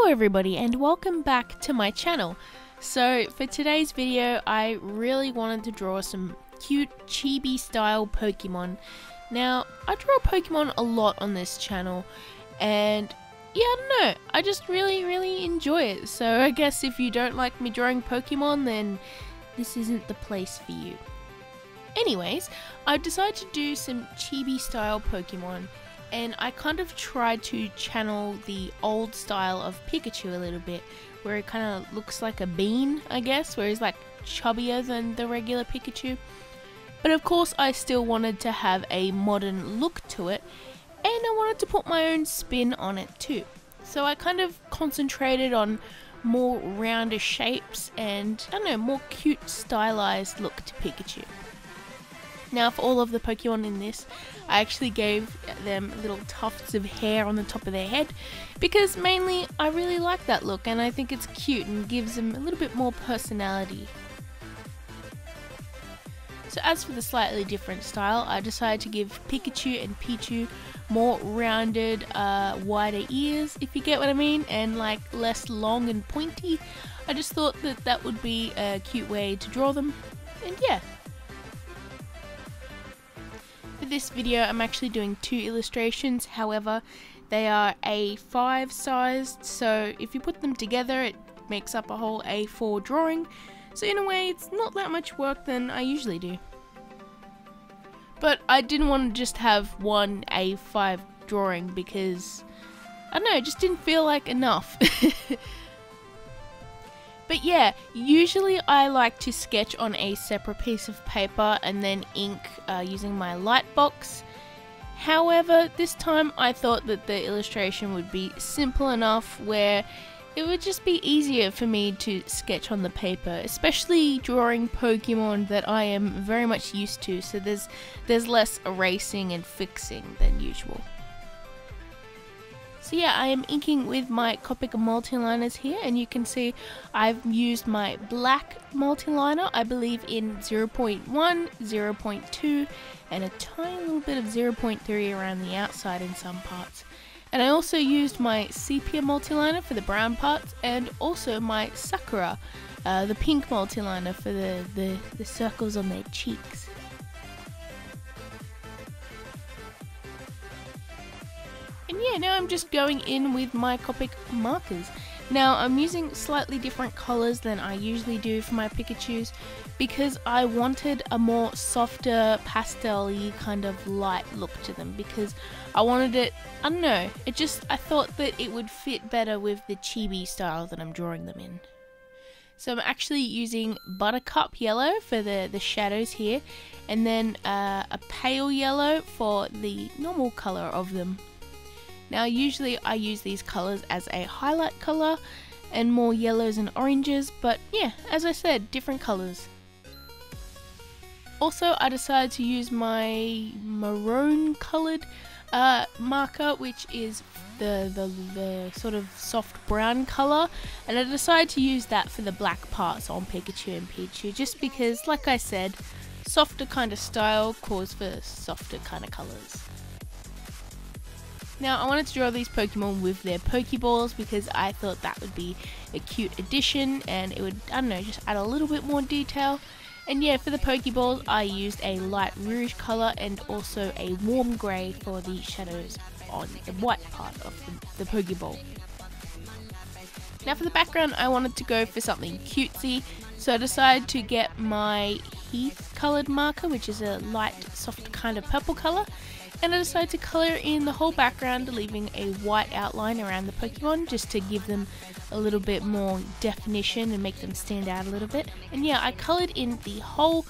Hello everybody and welcome back to my channel. So for today's video I really wanted to draw some cute chibi style Pokemon. Now I draw Pokemon a lot on this channel and yeah, I don't know, I just really enjoy it. So I guess if you don't like me drawing Pokemon then this isn't the place for you. Anyways, I've decided to do some chibi style Pokemon. And I kind of tried to channel the old style of Pikachu a little bit, where it kind of looks like a bean, I guess, where he's like chubbier than the regular Pikachu. But of course I still wanted to have a modern look to it, and I wanted to put my own spin on it too. So I kind of concentrated on more rounder shapes and, I don't know, more cute stylized look to Pikachu. Now for all of the Pokemon in this, I actually gave them little tufts of hair on the top of their head because mainly I really like that look and I think it's cute and gives them a little bit more personality. So as for the slightly different style, I decided to give Pikachu and Pichu more rounded, wider ears, if you get what I mean, and like less long and pointy. I just thought that that would be a cute way to draw them, and yeah. For this video I'm actually doing 2 illustrations, however they are A5 sized, so if you put them together it makes up a whole A4 drawing, so in a way it's not that much work than I usually do. But I didn't want to just have one A5 drawing because, I don't know, it just didn't feel like enough. But yeah, usually I like to sketch on a separate piece of paper and then ink using my light box. However, this time I thought that the illustration would be simple enough where it would just be easier for me to sketch on the paper, especially drawing Pokemon that I am very much used to, so there's less erasing and fixing than usual. So yeah, I am inking with my Copic Multiliners here, and you can see I've used my black multiliner, I believe in 0.1, 0.2, and a tiny little bit of 0.3 around the outside in some parts. And I also used my sepia multiliner for the brown parts, and also my Sakura, the pink multiliner for the circles on their cheeks. And yeah, now I'm just going in with my Copic Markers. Now I'm using slightly different colours than I usually do for my Pikachus because I wanted a more softer pastel-y kind of light look to them, because I wanted it, I don't know, I thought that it would fit better with the chibi style that I'm drawing them in. So I'm actually using buttercup yellow for the shadows here, and then a pale yellow for the normal colour of them. Now usually I use these colours as a highlight colour and more yellows and oranges, but yeah, as I said, different colours. Also I decided to use my maroon coloured marker, which is the sort of soft brown colour, and I decided to use that for the black parts on Pikachu and Pichu just because, like I said, softer kind of style calls for softer kind of colours. Now I wanted to draw these Pokemon with their Pokeballs because I thought that would be a cute addition and it would, I don't know, just add a little bit more detail. And yeah, for the Pokeballs I used a light rouge colour and also a warm grey for the shadows on the white part of the Pokeball. Now for the background I wanted to go for something cutesy, so I decided to get my Heath coloured marker, which is a light soft kind of purple colour. And I decided to colour in the whole background, leaving a white outline around the Pokemon just to give them a little bit more definition and make them stand out a little bit. And yeah, I coloured in the whole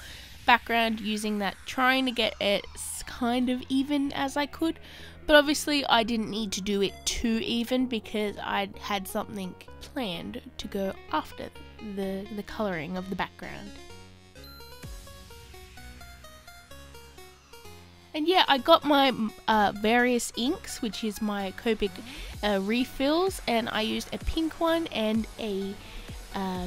background using that, trying to get it kind of even as I could. But obviously I didn't need to do it too even because I had something planned to go after the colouring of the background. And yeah, I got my various inks, which is my Copic refills, and I used a pink one and a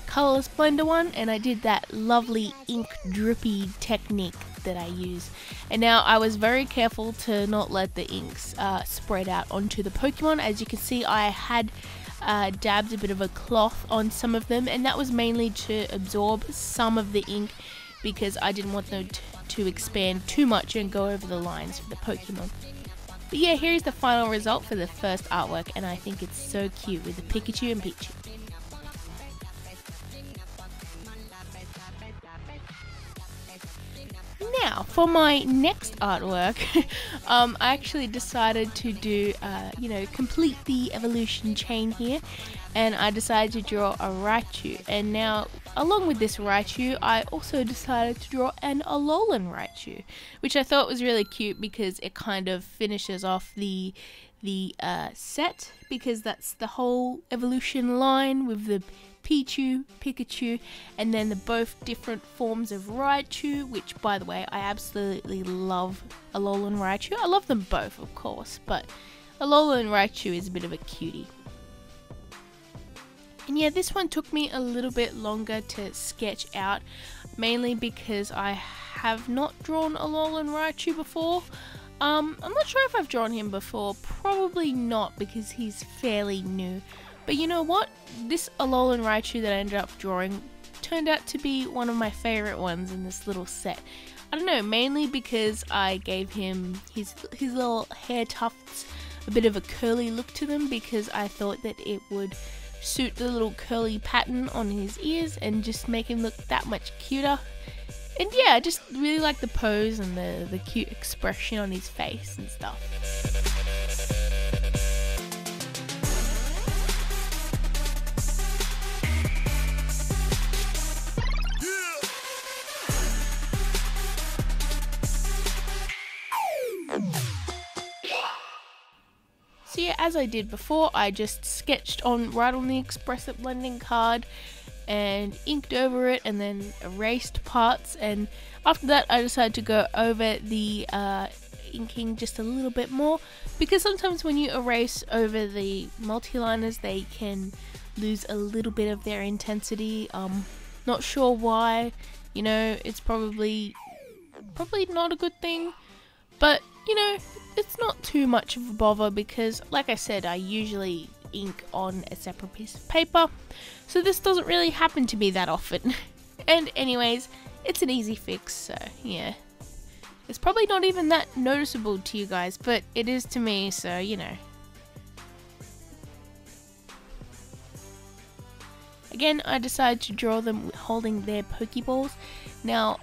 colourless blender one, and I did that lovely ink drippy technique that I use. And now I was very careful to not let the inks spread out onto the Pokemon. As you can see, I had dabbed a bit of a cloth on some of them, and that was mainly to absorb some of the ink because I didn't want them to expand too much and go over the lines for the Pokemon. But yeah, here's the final result for the first artwork, and I think it's so cute with the Pikachu and Pichu. Now, for my next artwork, I actually decided to do, complete the evolution chain here, and I decided to draw a Raichu. And now, along with this Raichu, I also decided to draw an alolan Raichu, which I thought was really cute because it kind of finishes off the set, because that's the whole evolution line with the Pichu, Pikachu, and then the both different forms of Raichu, which, by the way, I absolutely love Alolan Raichu. I love them both, of course, but Alolan Raichu is a bit of a cutie. And yeah, this one took me a little bit longer to sketch out, mainly because I have not drawn Alolan Raichu before. I'm not sure if I've drawn him before, probably not, because he's fairly new. But you know what? This Alolan Raichu that I ended up drawing turned out to be one of my favorite ones in this little set. I don't know, mainly because I gave him his little hair tufts a bit of a curly look to them, because I thought that it would suit the little curly pattern on his ears and just make him look that much cuter. And yeah, I just really like the pose and the cute expression on his face and stuff. So yeah, as I did before, I just sketched right on the expressive blending card and inked over it and then erased parts, and after that I decided to go over the inking just a little bit more, because sometimes when you erase over the multiliners they can lose a little bit of their intensity. Not sure why, you know, it's probably not a good thing, but you know, it's not too much of a bother because, like I said, I usually ink on a separate piece of paper, so this doesn't really happen to me that often. And anyways, it's an easy fix, so yeah. It's probably not even that noticeable to you guys, but it is to me, so you know. Again, I decided to draw them holding their Pokeballs. Now,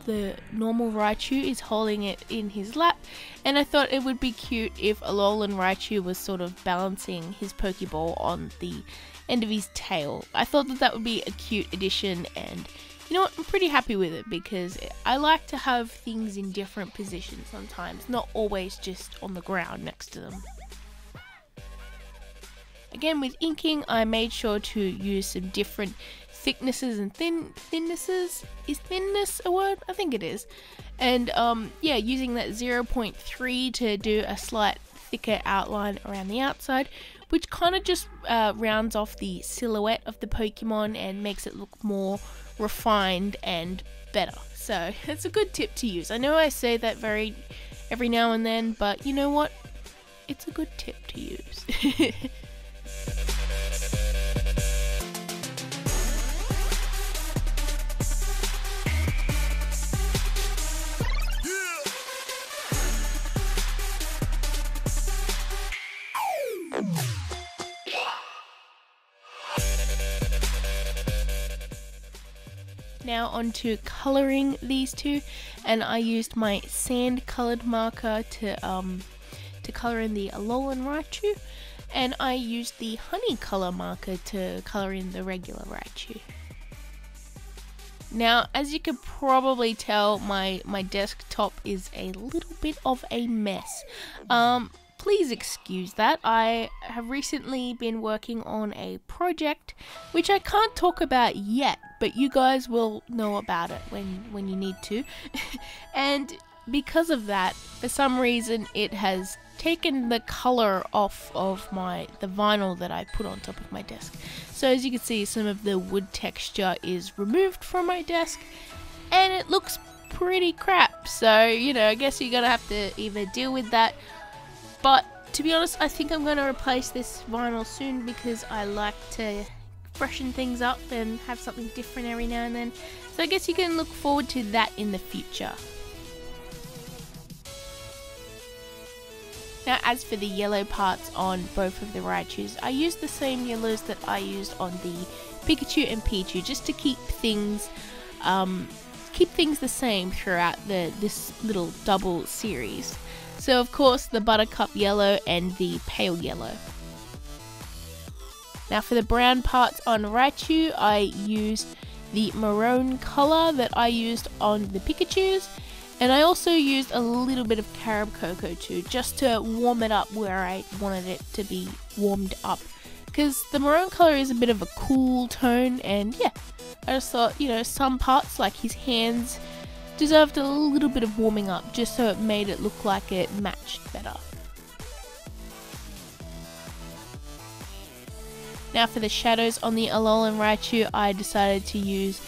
the normal Raichu is holding it in his lap, and I thought it would be cute if Alolan Raichu was sort of balancing his Pokeball on the end of his tail. I thought that would be a cute addition, and you know what, I'm pretty happy with it because I like to have things in different positions sometimes, not always just on the ground next to them. Again, with inking, I made sure to use some different thicknesses and thinnesses. Is thinness a word? I think it is. And yeah, using that 0.3 to do a slight thicker outline around the outside, which kind of just rounds off the silhouette of the Pokemon and makes it look more refined and better. So it's a good tip to use. I know I say that every now and then, but you know what? It's a good tip to use. Now onto colouring these two, and I used my sand coloured marker to colour in the Alolan Raichu, and I used the honey colour marker to colour in the regular Raichu. Now, as you can probably tell, my desktop is a little bit of a mess. Please excuse that. I have recently been working on a project which I can't talk about yet, but you guys will know about it when you need to. And because of that, for some reason it has taken the color off of the vinyl that I put on top of my desk. So as you can see, some of the wood texture is removed from my desk and it looks pretty crap. So, you know, I guess you're gonna have to either deal with that. But to be honest, I think I'm going to replace this vinyl soon because I like to freshen things up and have something different every now and then. So I guess you can look forward to that in the future. Now as for the yellow parts on both of the Raichus, I used the same yellows that I used on the Pikachu and Pichu just to keep things the same throughout this little double series. So of course the buttercup yellow and the pale yellow. Now for the brown parts on Raichu, I used the maroon colour that I used on the Pikachus, and I also used a little bit of carob cocoa too, just to warm it up where I wanted it to be warmed up, because the maroon colour is a bit of a cool tone, and yeah, I just thought, you know, some parts like his hands deserved a little bit of warming up just so it made it look like it matched better. Now for the shadows on the Alolan Raichu, I decided to use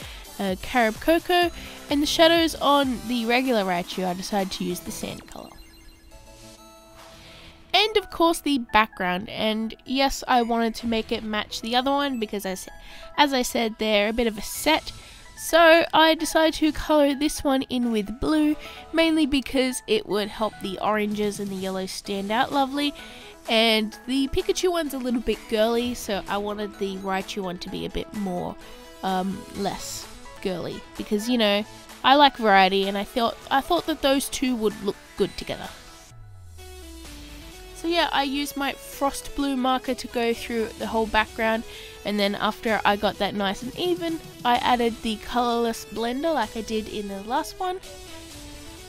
carob cocoa, and the shadows on the regular Raichu, I decided to use the sand colour. And of course the background, and yes, I wanted to make it match the other one because as I said, they're a bit of a set. So I decided to colour this one in with blue, mainly because it would help the oranges and the yellows stand out lovely. And the Pikachu one's a little bit girly, so I wanted the Raichu one to be a bit more, less girly. Because, you know, I like variety, and I thought that those two would look good together. So yeah, I used my frost blue marker to go through the whole background, and then after I got that nice and even, I added the colourless blender like I did in the last one.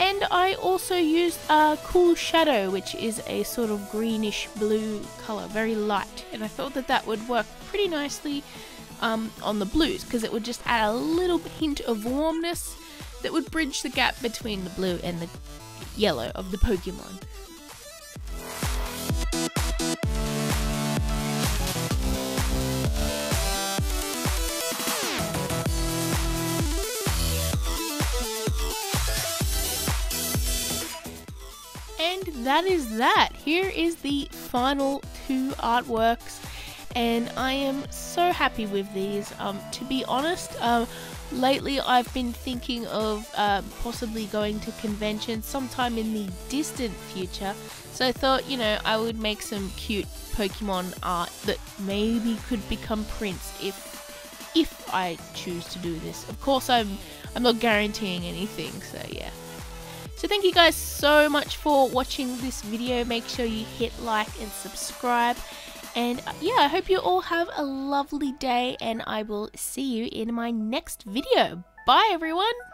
And I also used a cool shadow, which is a sort of greenish blue colour, very light. And I thought that that would work pretty nicely on the blues, because it would just add a little hint of warmness that would bridge the gap between the blue and the yellow of the Pokemon. And that is that. Here is the final two artworks, and I am so happy with these. To be honest, lately I've been thinking of possibly going to conventions sometime in the distant future, so I thought, you know, I would make some cute Pokemon art that maybe could become prints if I choose to do this. Of course, I'm not guaranteeing anything, so yeah. So thank you guys so much for watching this video. Make sure you hit like and subscribe. And yeah, I hope you all have a lovely day, and I will see you in my next video. Bye everyone!